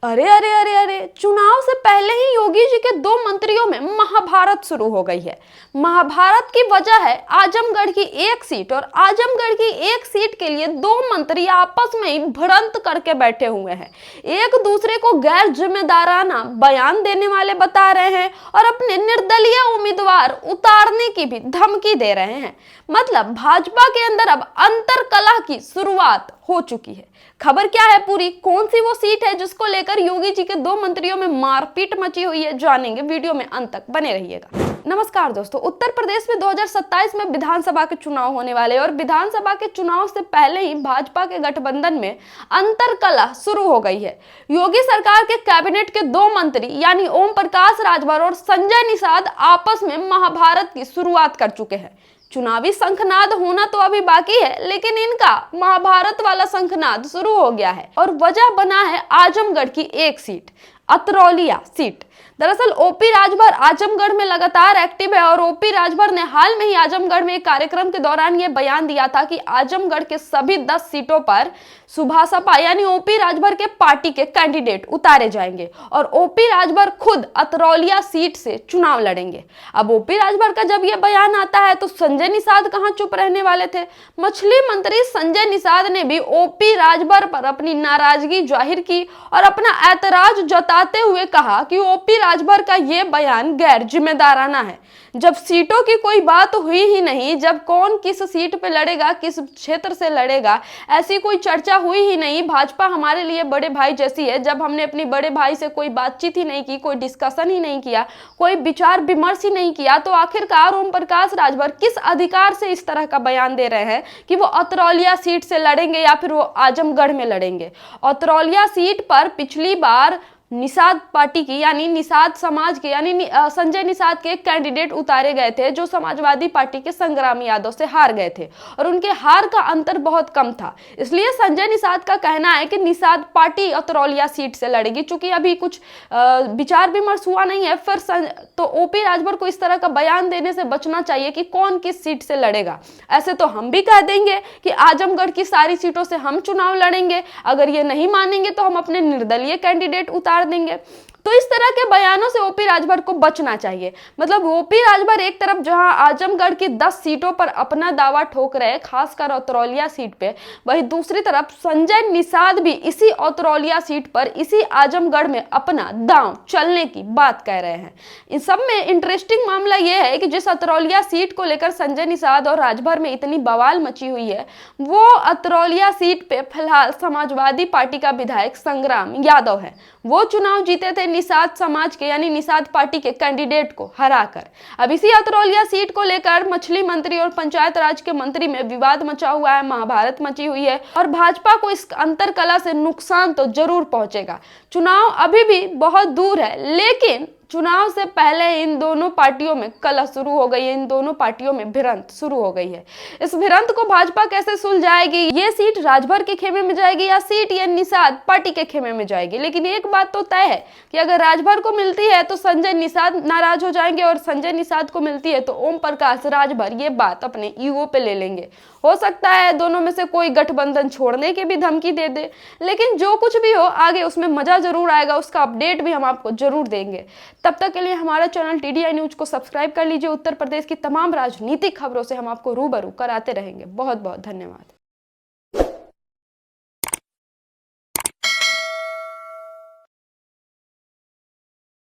अरे अरे अरे अरे, चुनाव से पहले ही योगी जी के दो मंत्रियों में महाभारत शुरू हो गई है। महाभारत की वजह है आजमगढ़ की एक सीट, और आजमगढ़ की एक सीट के लिए दो मंत्री आपस में ही भिड़ंत करके बैठे हुए हैं। एक दूसरे को गैर जिम्मेदाराना बयान देने वाले बता रहे हैं और अपने निर्दलीय उम्मीदवार उतारने की भी धमकी दे रहे हैं। मतलब भाजपा के अंदर अब अंतरकलह की शुरुआत हो चुकी है। खबर क्या है पूरी, कौन सी वो सीट है जिसको लेकर योगी जी के दो मंत्रियों में मारपीट मची हुई है, जानेंगे, वीडियो में अंत तक बने रहिएगा। नमस्कार दोस्तों, उत्तर प्रदेश में 2027 में विधानसभा के चुनाव होने वाले और विधानसभा के चुनाव से पहले ही भाजपा के गठबंधन में अंतरकलह शुरू हो गई है। योगी सरकार के कैबिनेट के दो मंत्री यानी ओम प्रकाश राजभर और संजय निषाद आपस में महाभारत की शुरुआत कर चुके हैं। चुनावी शंखनाद होना तो अभी बाकी है, लेकिन इनका महाभारत वाला शंखनाद शुरू हो गया है और वजह बना है आजमगढ़ की एक सीट, अतरौलिया सीट। दरअसल ओपी राजभर आजमगढ़ में लगातार एक्टिव है और ओपी राजभर ने हाल में ही आजमगढ़ में एक कार्यक्रम के दौरान यह बयान दिया था कि आजमगढ़ के सभी 10 सीटों पर सुभासपा यानी ओपी राजभर के पार्टी के कैंडिडेट उतारे जाएंगे और ओपी राजभर खुद अतरौलिया सीट से चुनाव लड़ेंगे। अब ओपी राजभर का जब यह बयान आता है तो संजय निषाद कहां चुप रहने वाले थे। मछली मंत्री संजय निषाद ने भी ओपी राजभर पर अपनी नाराजगी जाहिर की और अपना ऐतराज जताते हुए कहा कि ओपी राजभर का ये बयान गैर जिम्मेदाराना है। जब सीटों की कोई बात हुई ही नहीं, जब कौन किस सीट पे लड़ेगा, किस क्षेत्र से लड़ेगा, ऐसी कोई चर्चा हुई ही नहीं। भाजपा हमारे लिए बड़े भाई जैसी है। जब हमने अपने बड़े भाई से कोई बातचीत ही नहीं की, कोई डिस्कशन ही नहीं किया, कोई विचार विमर्श ही नहीं किया, तो आखिरकार ओम प्रकाश राजभर किस अधिकार से इस तरह का बयान दे रहे हैं कि वो अतरौलिया सीट से लड़ेंगे या फिर वो आजमगढ़ में लड़ेंगे। अतरौलिया सीट पर पिछली बार निषाद पार्टी की यानी निषाद समाज के यानी संजय निषाद के कैंडिडेट उतारे गए थे जो समाजवादी पार्टी के संग्राम यादव से हार गए थे और उनके हार का अंतर बहुत कम था। इसलिए संजय निषाद का कहना है कि निषाद पार्टी अतरौलिया सीट से लड़ेगी। चूंकि अभी कुछ विचार विमर्श हुआ नहीं है, फिर तो ओपी राजभर को इस तरह का बयान देने से बचना चाहिए कि कौन किस सीट से लड़ेगा। ऐसे तो हम भी कह देंगे कि आजमगढ़ की सारी सीटों से हम चुनाव लड़ेंगे, अगर ये नहीं मानेंगे तो हम अपने निर्दलीय कैंडिडेट उतार देंगे। तो इस तरह के बयानों से ओपी राजभर को बचना चाहिए। मतलब ओपी राजभर एक तरफ जहां आजमगढ़ की 10 सीटों पर अपना दावा ठोक रहे, खासकर अतरौलिया सीट पे, वहीं दूसरी तरफ संजय निषाद भी इसी अतरौलिया सीट पर, इसी आजमगढ़ में अपना दांव चलने की बात कह रहे हैं। इन सब में इंटरेस्टिंग मामला यह है कि जिस अतरौलिया सीट को लेकर संजय निषाद और राजभर में इतनी बवाल मची हुई है, वो अतरौलिया सीट पे फिलहाल समाजवादी पार्टी का विधायक संग्राम यादव है। वो चुनाव जीते थे निषाद समाज के यानी निषाद पार्टी के कैंडिडेट को हराकर। अब इसी अतरौलिया सीट को लेकर मछली मंत्री और पंचायत राज के मंत्री में विवाद मचा हुआ है, महाभारत मची हुई है और भाजपा को इस अंतरकलह से नुकसान तो जरूर पहुंचेगा। चुनाव अभी भी बहुत दूर है, लेकिन चुनाव से पहले इन दोनों पार्टियों में कलह शुरू हो गई है, इन दोनों पार्टियों में भिड़ंत शुरू हो गई है। इस भिड़ंत को भाजपा कैसे सुलझाएगी? ये सीट राजभर के खेमे में जाएगी या सीट ये निषाद पार्टी के खेमे में जाएगी? लेकिन एक बात तो तय है कि अगर राजभर को मिलती है तो संजय निषाद नाराज हो जाएंगे और संजय निषाद को मिलती है तो ओम प्रकाश राजभर ये बात अपने ईगो पे ले लेंगे। हो सकता है दोनों में से कोई गठबंधन छोड़ने की भी धमकी दे दे, लेकिन जो कुछ भी हो आगे उसमें मजा जरूर आएगा। उसका अपडेट भी हम आपको जरूर देंगे। तब तक के लिए हमारा चैनल TDI न्यूज को सब्सक्राइब कर लीजिए। उत्तर प्रदेश की तमाम राजनीतिक खबरों से हम आपको रूबरू कराते रहेंगे। बहुत बहुत धन्यवाद।